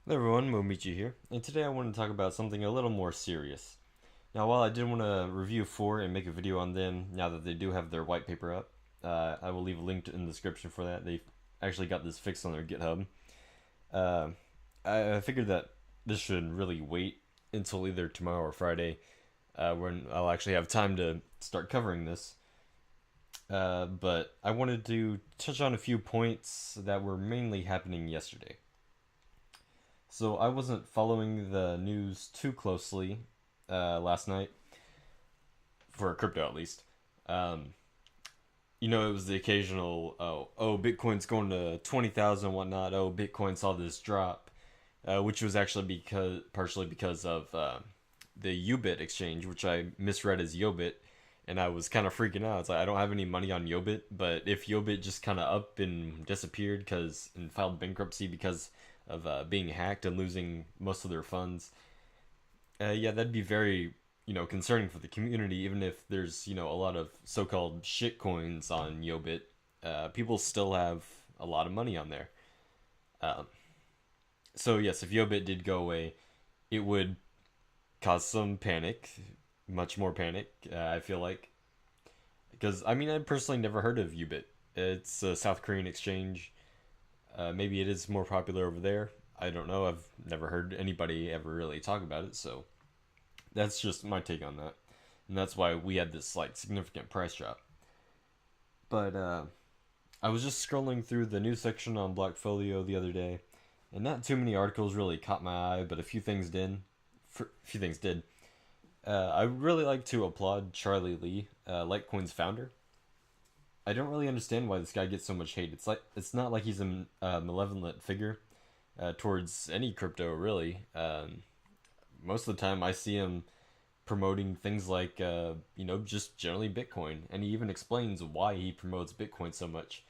Hello everyone, Momichi here, and today I want to talk about something a little more serious. Now, while I did want to review Phore and make a video on them now that they do have their white paper up, I will leave a link in the description for that. They actually got this fixed on their GitHub. Uh, I figured that this should really wait until either tomorrow or Friday, when I'll actually have time to start covering this. But I wanted to touch on a few points that were mainly happening yesterday. So I wasn't following the news too closely last night, for crypto at least. Um, it was the occasional, Bitcoin's going to 20,000 and whatnot. Oh, Bitcoin saw this drop, which was actually partially because of the Ubit exchange, which I misread as Yobit, and I was kind of freaking out. It's like I don't have any money on Yobit, but if Yobit just kind of up and disappeared and filed bankruptcy because of being hacked and losing most of their funds, yeah, that'd be very concerning for the community. Even if there's a lot of so-called shit coins on Yobit, people still have a lot of money on there. Um, so yes, if Yobit did go away, it would cause some panic, much more panic. I feel like because I personally never heard of Ubit. It's a South Korean exchange. Maybe it is more popular over there. I don't know. I've never heard anybody ever really talk about it, so that's just my take on that. And that's why we had this like significant price drop. But I was just scrolling through the news section on Blockfolio the other day, and not too many articles really caught my eye, but a few things did. I really like to applaud Charlie Lee, Litecoin's founder. I don't really understand why this guy gets so much hate. It's not like he's a malevolent figure towards any crypto really. Most of the time, I see him promoting things like just generally Bitcoin, and he even explains why he promotes Bitcoin so much.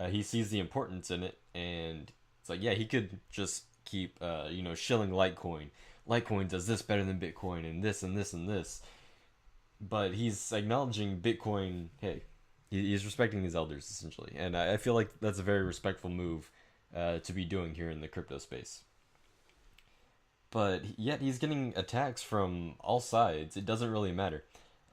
He sees the importance in it, and it's like, yeah, he could just keep shilling Litecoin. Litecoin does this better than Bitcoin, and this and this and this. But he's acknowledging Bitcoin. Hey, he's respecting his elders essentially, and I feel like that's a very respectful move to be doing here in the crypto space. But yet he's getting attacks from all sides. It doesn't really matter,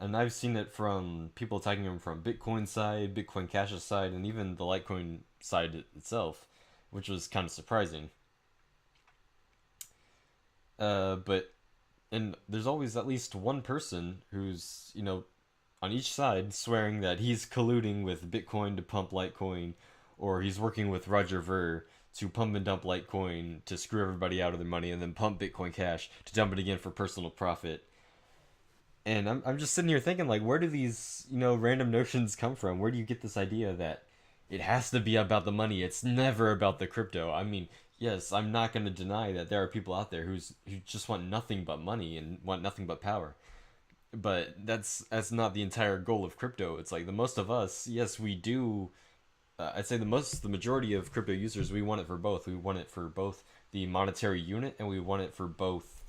and I've seen it from people attacking him from Bitcoin side, Bitcoin Cash's side, and even the Litecoin side itself, which was kind of surprising. But and there's always at least one person who's on each side swearing that he's colluding with Bitcoin to pump Litecoin, or he's working with Roger Ver to pump and dump Litecoin to screw everybody out of their money, and then pump Bitcoin Cash to dump it again for personal profit. And I'm just sitting here thinking, like, where do these random notions come from? Where do you get this idea that it has to be about the money? It's never about the crypto. Yes, I'm not going to deny that there are people out there who just want nothing but money and want nothing but power. But that's not the entire goal of crypto. It's like the most of us, yes, we do. I'd say the majority of crypto users, we want it for both. We want it for both the monetary unit, and we want it for both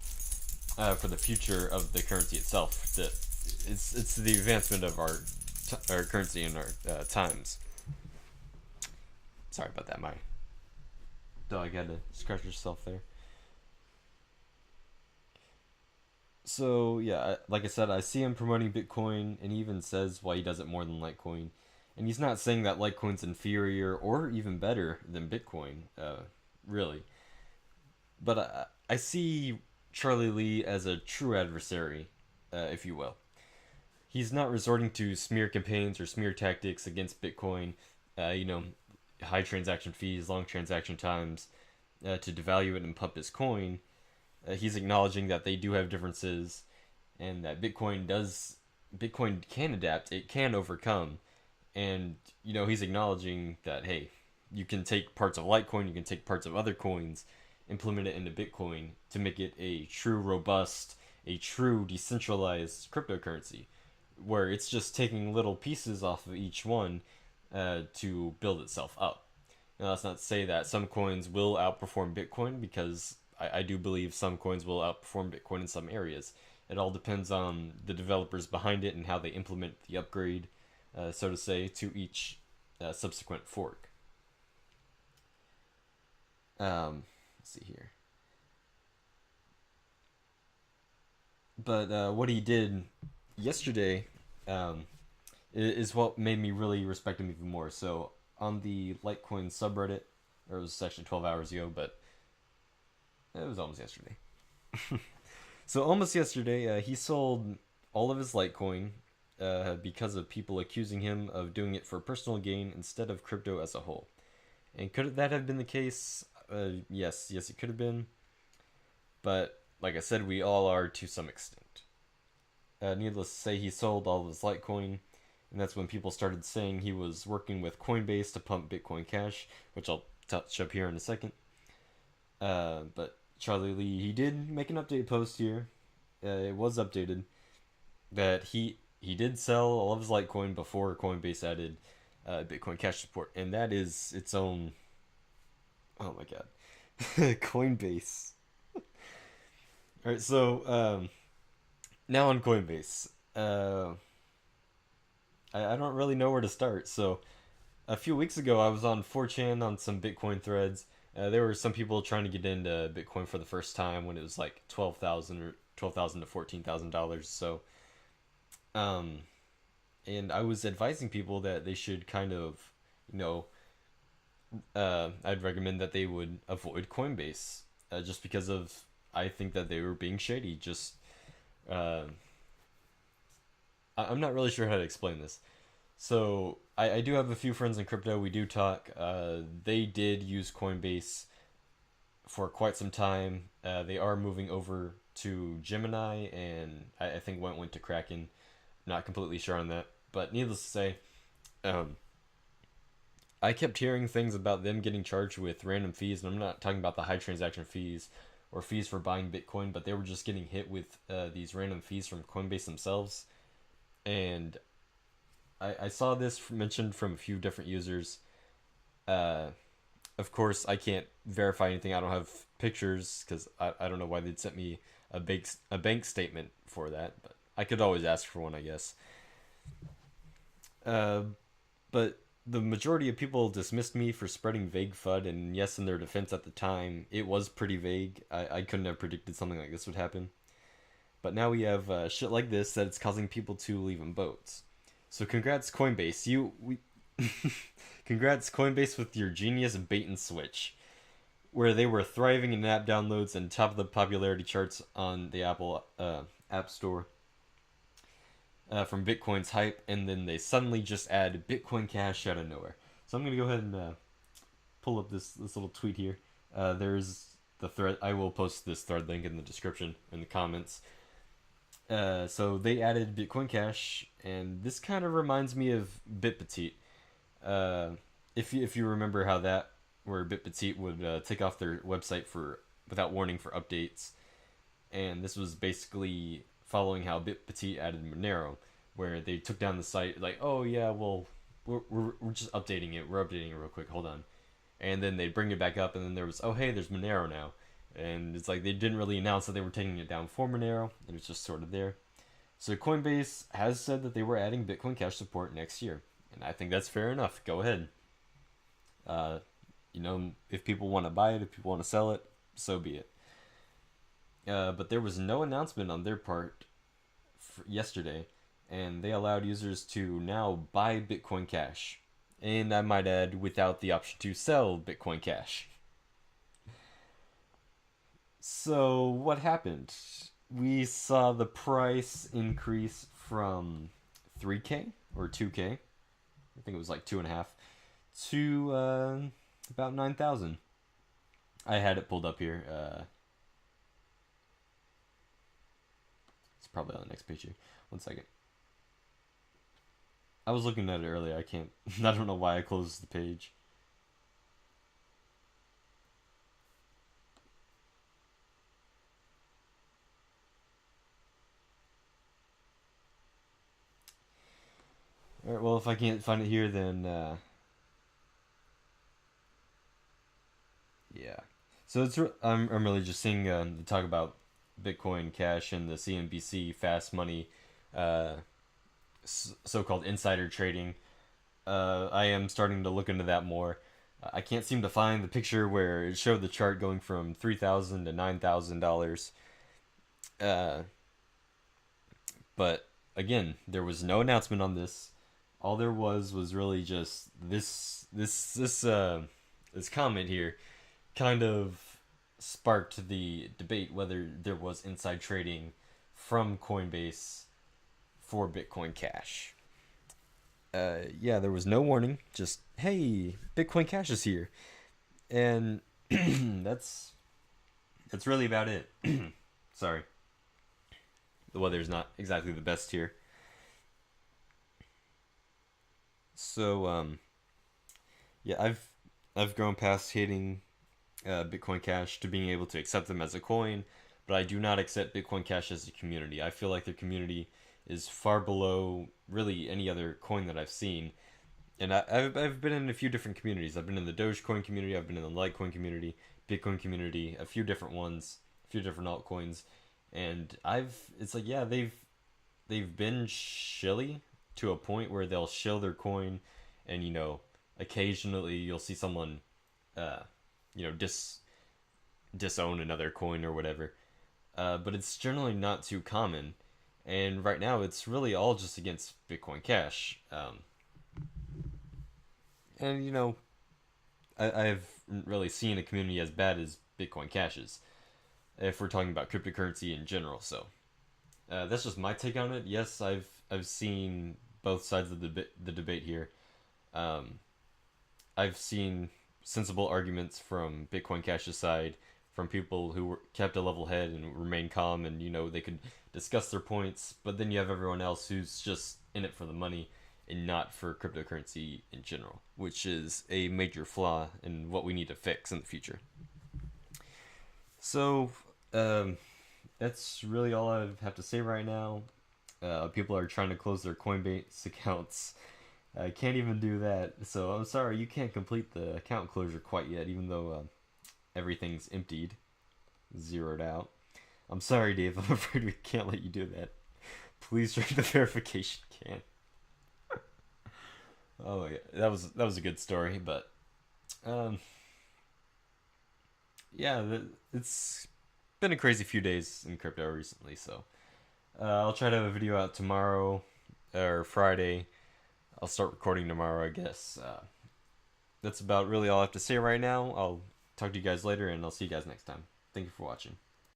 for the future of the currency itself. It's the advancement of our currency in our times. Sorry about that. My dog had to scratch herself there. So yeah, like I said, I see him promoting Bitcoin, and he even says why he does it more than Litecoin. And he's not saying that Litecoin's inferior or even better than Bitcoin, really. But I see Charlie Lee as a true adversary, if you will. He's not resorting to smear campaigns or smear tactics against Bitcoin, uh, you know, high transaction fees, long transaction times, to devalue it and pump his coin. He's acknowledging that they do have differences, and that Bitcoin can adapt, it can overcome, and he's acknowledging that, hey, you can take parts of Litecoin, you can take parts of other coins, implement it into Bitcoin to make it a true robust, a true decentralized cryptocurrency, where it's just taking little pieces off of each one to build itself up. Now, that's not to say that some coins will outperform Bitcoin, because I do believe some coins will outperform Bitcoin in some areas. It all depends on the developers behind it and how they implement the upgrade, so to say, to each subsequent fork. Let's see here. But what he did yesterday um, is what made me really respect him even more. So on the Litecoin subreddit, or it was actually 12 hours ago, but it was almost yesterday. So almost yesterday, he sold all of his Litecoin because of people accusing him of doing it for personal gain instead of crypto as a whole. And could that have been the case? Yes, it could have been. But like I said, we all are to some extent. Needless to say, he sold all of his Litecoin, and that's when people started saying he was working with Coinbase to pump Bitcoin Cash, which I'll touch up here in a second. But Charlie Lee, he did make an update post here. It was updated that he did sell all of his Litecoin before Coinbase added Bitcoin Cash support, and that is its own. Oh my god, Coinbase. All right, so now on Coinbase, I don't really know where to start. So a few weeks ago, I was on 4chan on some Bitcoin threads. There were some people trying to get into Bitcoin for the first time when it was like 12,000 or 12,000 to $14,000. So, um, and I was advising people that they should kind of, you know, I'd recommend that they would avoid Coinbase, just because of I think that they were being shady. Just uh, I'm not really sure how to explain this. So I do have a few friends in crypto. We do talk. They did use Coinbase for quite some time. They are moving over to Gemini, and I think went to Kraken. Not completely sure on that, but needless to say, um, I kept hearing things about them getting charged with random fees, and I'm not talking about the high transaction fees or fees for buying Bitcoin, but they were just getting hit with these random fees from Coinbase themselves. And I saw this mentioned from a few different users. Uh, of course, I can't verify anything. I don't have pictures because I don't know why they'd sent me a bank statement for that, but I could always ask for one, I guess. Uh, but the majority of people dismissed me for spreading vague FUD, and yes, in their defense at the time, it was pretty vague. I couldn't have predicted something like this would happen. But now we have shit like this that it's causing people to leave in boats. So congrats Coinbase, congrats Coinbase with your genius bait and switch, where they were thriving in app downloads and top of the popularity charts on the Apple App Store from Bitcoin's hype, and then they suddenly just add Bitcoin Cash out of nowhere. So I'm gonna go ahead and pull up this little tweet here. There's the thread. I will post this thread link in the description in the comments. So they added Bitcoin Cash, and this kind of reminds me of BitPetite. Uh, if you remember how that where BitPetite would take off their website for without warning for updates, and this was basically following how BitPetite added Monero, where they took down the site like, oh yeah, well we're just updating it. We're updating it real quick. Hold on, and then they'd bring it back up, and then there was, oh hey, there's Monero now. And it's like they didn't really announce that they were taking it down for Monero. It was just sort of there. So Coinbase has said that they were adding Bitcoin Cash support next year, and I think that's fair enough. Go ahead. Uh, if people want to buy it, if people want to sell it, so be it. But there was no announcement on their part yesterday, and they allowed users to now buy Bitcoin Cash, and I might add, without the option to sell Bitcoin Cash. So what happened? We saw the price increase from 3K or 2K. I think it was like 2.5 to about 9,000. I had it pulled up here. It's probably on the next page here. One second. I was looking at it earlier. I can't. I don't know why I closed the page. All right. Well, if I can't find it here, then yeah. So I'm really just seeing the talk about Bitcoin Cash and the CNBC Fast Money, uh, so-called insider trading. I am starting to look into that more. I can't seem to find the picture where it showed the chart going from $3,000 to $9,000. Uh, But again, there was no announcement on this. All there was really just this comment here kind of sparked the debate whether there was inside trading from Coinbase for Bitcoin Cash. Yeah, there was no warning. Just hey, Bitcoin Cash is here, and that's really about it. Sorry, the weather's not exactly the best here. So yeah, I've grown past hating Bitcoin Cash to being able to accept them as a coin, but I do not accept Bitcoin Cash as a community. I feel like their community is far below really any other coin that I've seen. And I've been in a few different communities. I've been in the Dogecoin community, I've been in the Litecoin community, Bitcoin community, a few different ones, a few different altcoins, and it's like yeah they've been shilly to a point where they'll shill their coin, and occasionally you'll see someone uh you know disown another coin or whatever, but it's generally not too common. And right now it's really all just against Bitcoin Cash. And I haven't really seen a community as bad as Bitcoin Cash is, if we're talking about cryptocurrency in general. So that's just my take on it. Yes, I've seen both sides of the debate here. Um, I've seen sensible arguments from Bitcoin Cash's side, from people who kept a level head and remained calm, and they could discuss their points. But then you have everyone else who's just in it for the money and not for cryptocurrency in general, which is a major flaw in what we need to fix in the future. So that's really all I have to say right now. People are trying to close their Coinbase accounts. I can't even do that, so I'm sorry you can't complete the account closure quite yet, even though everything's emptied, zeroed out. I'm sorry, Dave. I'm afraid we can't let you do that. Please check the verification can. Oh my god, that was a good story, but um, yeah, it's been a crazy few days in crypto recently. So I'll try to have a video out tomorrow or Friday. I'll start recording tomorrow, I guess. That's about really all I have to say right now. I'll talk to you guys later, and I'll see you guys next time. Thank you for watching.